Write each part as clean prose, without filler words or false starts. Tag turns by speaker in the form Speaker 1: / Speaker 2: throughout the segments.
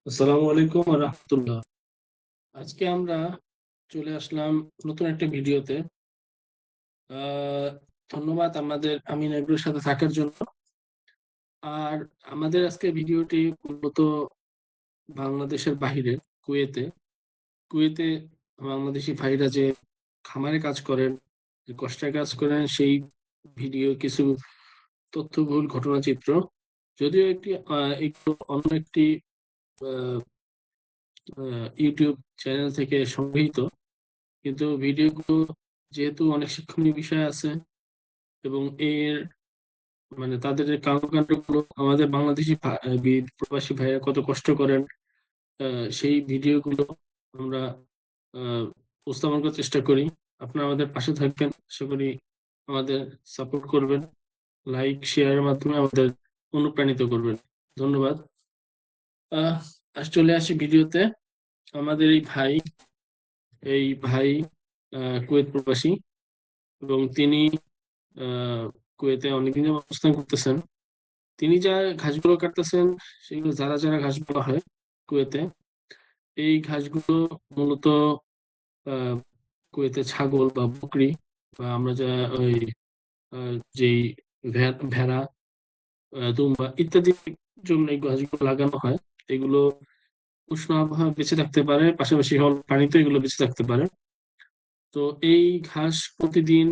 Speaker 1: আসসালামু আলাইকুম ওয়া রাহমাতুল্লাহ। আজকে আমরা চলে আসলাম নতুন একটা ভিডিওতে। আ ধন্যবাদ আমাদের আমিন এগ্রোর সাথে থাকার জন্য। আর আমাদের আজকের ভিডিওটি মূলত বাংলাদেশের বাহিরে কুয়েতে। কুয়েতে বাংলাদেশী ভাইরা যে খামারে কাজ করেন, যে কষ্টের কাজ করেন সেই ভিডিও কিছু তথ্যবহুল ঘটনাচিত্র। যদিও একটু অন্য একটি আ আ YouTube চ্যানেল থেকে সংগৃহীত। কিন্তু ভিডিওগুলো যেহেতু অনেক শিক্ষণীয় বিষয় আছে এবং এর মানে তাদের যে কর্মকান্ডগুলো আমাদের বাংলাদেশী প্রবাসী ভাইয়া কত কষ্ট করেন, আ সেই ভিডিওগুলো আমরা আ উপস্থাপন করার চেষ্টা করি। আপনারা আমাদের পাশে থাকবেন। আশা করি আমাদের সাপোর্ট করবেন। লাইক, শেয়ারের মাধ্যমে আমাদের অনুপ্রাণিত করবেন। ধন্যবাদ। আহ চলে আসি ভিডিওতে। আমাদের এই ভাই কুয়েত প্রবাসী এবং তিনি আ কুয়েতে অনেকদিন যাবৎ অবস্থান করতেছেন। তিনি যা ঘাসগুলো কাটতেছেন সেগুলো জারা ঘাস বলা হয় কুয়েতে। এই ঘাসগুলো মূলত আ কুয়েতে ছাগল বা বকরি বা আমরা যা ওই আ যেই ভেড়া, দুম্বা ইত্যাদির জন্য এই ঘাসগুলো লাগানো হয়। এগুলো উষ্ণ আবহাওয়ায় বেঁচে থাকতে পারে, পাশাপাশি পানিতেও এগুলো বেঁচে থাকতে পারে। তো এই ঘাস প্রতিদিন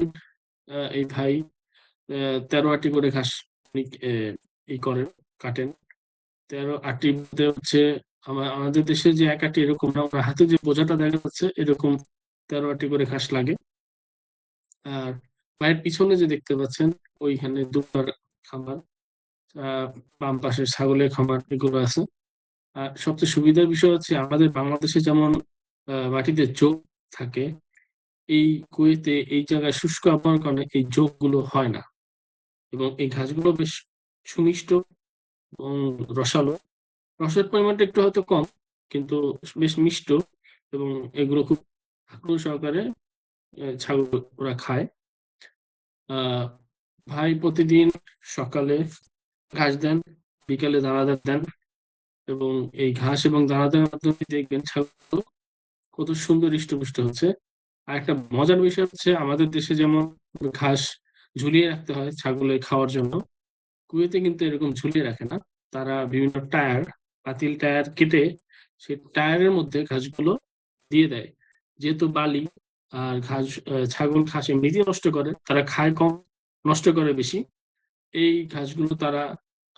Speaker 1: এই ভাই ১৩ আটি করে ঘাস উনি করেন, কাটেন। ১৩ আটির মধ্যে হচ্ছে আমাদের দেশে যে ১ আটি এরকম না, ওনার হাতে যে বোঝাটা দেখা যাচ্ছে এরকম ১৩ আটি করে ঘাস লাগে। আর পায়ের পিছনে যে দেখতে পাচ্ছেন ওইখানে দুম্বার খামার, আ বাম পাশে ছাগলের খামার এগুলো আছে। আর সবচেয়ে সুবিধার বিষয় হচ্ছে আমাদের বাংলাদেশে যেমন মাটিতে জোগ থাকে, এই কুয়েতে এই জায়গায় শুষ্ক আবহাওয়ার কারণে এই জোগগুলো হয় না। এবং এই ঘাসগুলো বেশ সুমিষ্ট এবং রসালো। রসের পরিমাণটা একটু হয়তো কম, কিন্তু বেশ মিষ্ট এবং এগুলো খুব আগ্রহ সহকারে ছাগল ওরা খায়। আ ভাই প্রতিদিন সকালে ঘাস দেন, বিকালে দানাদার দেন এবং এই ঘাস এবং দানাদারের মাধ্যমে দেখবেন ছাগলগুলো কত সুন্দর হৃষ্টপুষ্ট হচ্ছে। আরেকটা মজার বিষয় হচ্ছে আমাদের দেশে যেমন ঘাস ঝুলিয়ে রাখতে হয় ছাগলের খাওয়ার জন্য, কুয়েতে কিন্তু এরকম ঝুলিয়ে রাখে না। তারা বিভিন্ন পাতিল টায়ার কেটে সেই টায়ারের মধ্যে ঘাসগুলো দিয়ে দেয়। যেহেতু বালি আর ছাগল ঘাস এমনিতেই নষ্ট করে। তারা খায় কম, নষ্ট করে বেশি। এই ঘাসগুলো তারা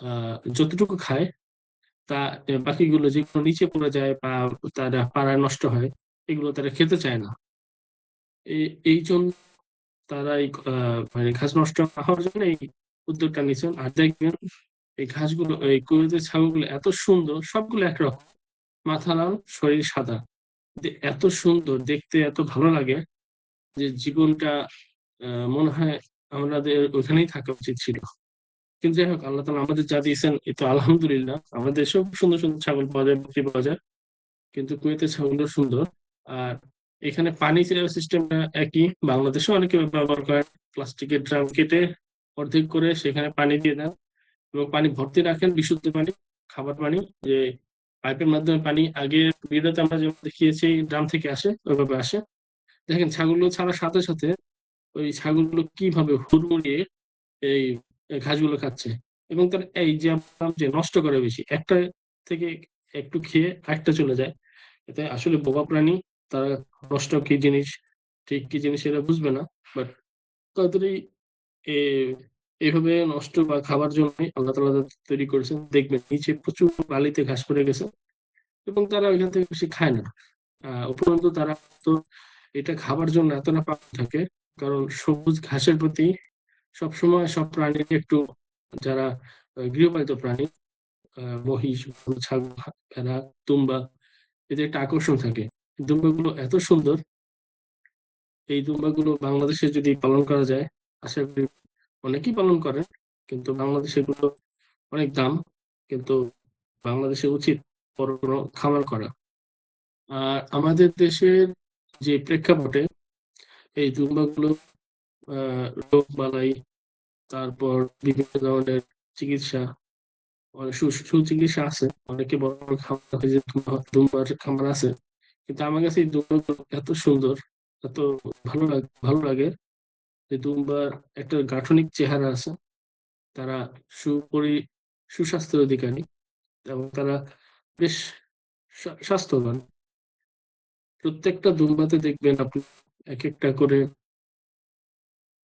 Speaker 1: আ যতটুকু খায় তা বাকিগুলো যেগুলো নিচে পড়ে যায় বা তারা পাড়ায় নষ্ট হয়, এগুলো তারা খেতে চায় না। এ এইজন্য তারা মানে ঘাস নষ্ট না হওয়ার জন্য এই উদ্যোগটা নিয়েছেন। আর দেখবেন এই ঘাসগুলো এই কুমিরের ছাগলগুলো এত সুন্দর, সবগুলো একরকম। মাথা লাল, শরীর সাদা। এত সুন্দর, দেখতে এত ভালো লাগে যে জীবনটা মনে হয় আমাদের ওখানেই থাকা উচিত ছিল। কিন্তু যাই হোক আল্লাহ তাআলা আমাদের যা দিয়েছেন এ তো আলহামদুলিল্লাহ। আমাদের দেশেও সুন্দর, সুন্দর ছাগল পাওয়া যায়, বকরি পাওয়া যায়। কিন্তু কুয়েতের ছাগলও সুন্দর। আর এখানে পানি সিস্টেমটা একই। বাংলাদেশেও অনেকে ব্যবহার করেন। প্লাস্টিকের ড্রাম কেটে অর্ধেক করে সেখানে পানি দিয়ে দেন এবং পানি ভর্তি রাখেন বিশুদ্ধ পানি, খাবার পানি। যে পাইপের মাধ্যমে পানি আগে ভিডিওতে আমরা যেমন দেখিয়েছি ড্রাম থেকে আসে, ওইভাবে আসে। দেখেন ছাগলগুলো ছাড়ার সাথে, সাথে ওই ছাগলগুলো কিভাবে হুড়মুড়িয়ে এই ঘাসগুলো খাচ্ছে এবং তার এই যে বললাম যে নষ্ট করে বেশি। একটা থেকে একটু খেয়ে আরেকটা চলে যায়। এতে আসলে বোবা প্রাণী। তারা নষ্ট কি জিনিস, ঠিক কি জিনিস এরা বুঝবে না। বাট তাড়াতাড়ি এ এভাবে নষ্ট বা খাবার জন্যই আল্লাহ তাআলা তাদের তৈরি করেছেন। দেখবেন নিচে প্রচুর বালিতে ঘাস পড়ে গেছে এবং তারা ওইখান থেকে বেশি খায় না। উপরন্তু তারা তো এটা খাবার জন্য এতটা পাগল থাকে কারণ সবুজ ঘাসের প্রতি সবসময় সব প্রাণীরই একটু যারা গৃহপালিত প্রাণী মহিষ, গরু, ছাগল, ভেড়া, দুম্বা এদের একটা আকর্ষণ থাকে। দুম্বাগুলো এত সুন্দর, এই দুম্বাগুলো বাংলাদেশে যদি পালন করা যায়, আশা করি অনেকেই পালন করে। কিন্তু বাংলাদেশে এগুলো অনেক দাম। কিন্তু বাংলাদেশে উচিত বড় কোনো খামার করা। আর আমাদের দেশের যে প্রেক্ষাপটে এই দুর্বাগুলো আ রোগবালাই, তারপর বিভিন্ন ধরনের চিকিৎসা অনেক সুচিকিৎসা আছে, অনেকে বড় বড় খামার হয় যে দুম্বার খামার আছে, কিন্তু আমার কাছে এই দুম্বাগুলো এত সুন্দর, এত ভালো লাগে যে দুম্বার একটা গাঠনিক চেহারা আছে, তারা সুপরি সুস্বাস্থ্যের অধিকারী, এবং তারা বেশ স্বাস্থ্যবান। প্রত্যেকটা দুম্বাতে দেখবেন আপনি এক একটা করে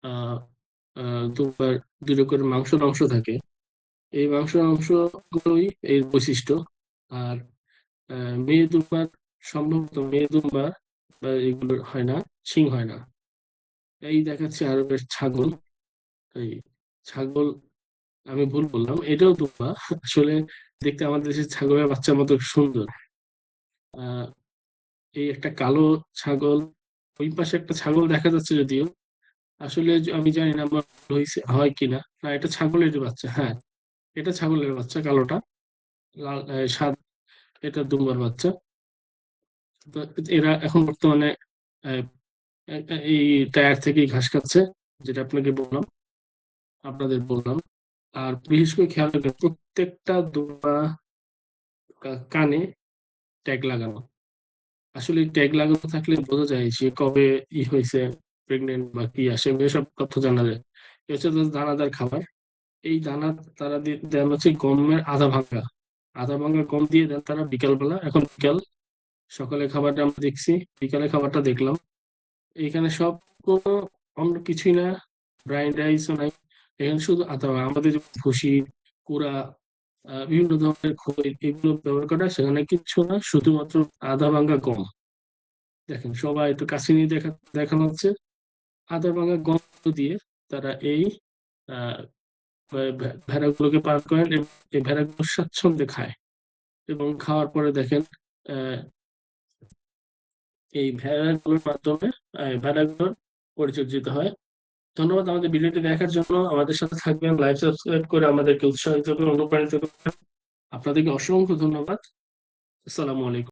Speaker 1: আহ দুম্বার দুটো করে মাংসের অংশ থাকে। এই মাংসের অংশগুলোই এর বৈশিষ্ট্য। আর মেয়ে দুম্বার, সম্ভবত মেয়ে দুম্বা বা এগুলো হয় না, শিং হয় না। এই দেখাচ্ছে আরো বেশ ছাগল। এই ছাগল, আমি ভুল বললাম, এটাও দুম্বা আসলে। দেখতে আমাদের দেশের ছাগলের বাচ্চার মতো সুন্দর। আহ এই একটা কালো ছাগল, ওই পাশে একটা ছাগল দেখা যাচ্ছে যদিও। আসলে আমি জানি না আমার ভুল হয়েছে হয় কিনা, না এটা ছাগলের বাচ্চা, হ্যাঁ এটা ছাগলের বাচ্চা কালোটা। লাল সাদ, এটা দুম্বার বাচ্চা। তো এরা এখন বর্তমানে আহ, এই টায়ার থেকেই ঘাস খাচ্ছে, যেটা আপনাদের বললাম। আর বিশেষ করে খেয়াল রাখবেন প্রত্যেকটা দুম্বা কানে ট্যাগ লাগানো। আসলে ট্যাগ লাগানো থাকলে বোঝা যায় সে কবে হয়েছে, প্রেগনেন্ট বা কি আসে, এসব তথ্য জানা যায়। এ হচ্ছে তাদের দানাদার খাবার। এই দানা তারা দেন হচ্ছে গমের আধা ভাঙা গম দিয়ে দেন তারা বিকাল বেলা। এখন বিকাল, সকালে খাবারটা আমরা দেখছি, বিকালে খাবারটা দেখলাম। এখানে সব কোনো অন্য কিছুই না, ব্রাইন রাইসও নাই। এখানে শুধু আদা ভাঙা। আমাদের যে ভুসি, কুড়া, বিভিন্ন ধরনের খই এগুলো ব্যবহার করা, সেখানে কিচ্ছু না, শুধুমাত্র আধা ভাঙা গম। দেখেন সবাই একটু কাছে নিয়ে দেখানো হচ্ছে। আধা ভাঙা গম দিয়ে তারা এই আহ ভেড়াগুলোকে পার করেন, এবং এই ভেড়াগুলো স্বাচ্ছন্দ্যে খায়। এবং খাওয়ার পরে দেখেন আহ এই ভেড়াগুলোর মাধ্যমে ভেড়াগুলোর পরিচর্যিত হয়। ধন্যবাদ আমাদের ভিডিওটি দেখার জন্য। আমাদের সাথে থাকবেন, লাইভ সাবস্ক্রাইব করে আমাদেরকে উৎসাহিত করুন, অনুপ্রাণিত করবেন। আপনাদেরকে অসংখ্য ধন্যবাদ। আসসালামু আলাইকুম।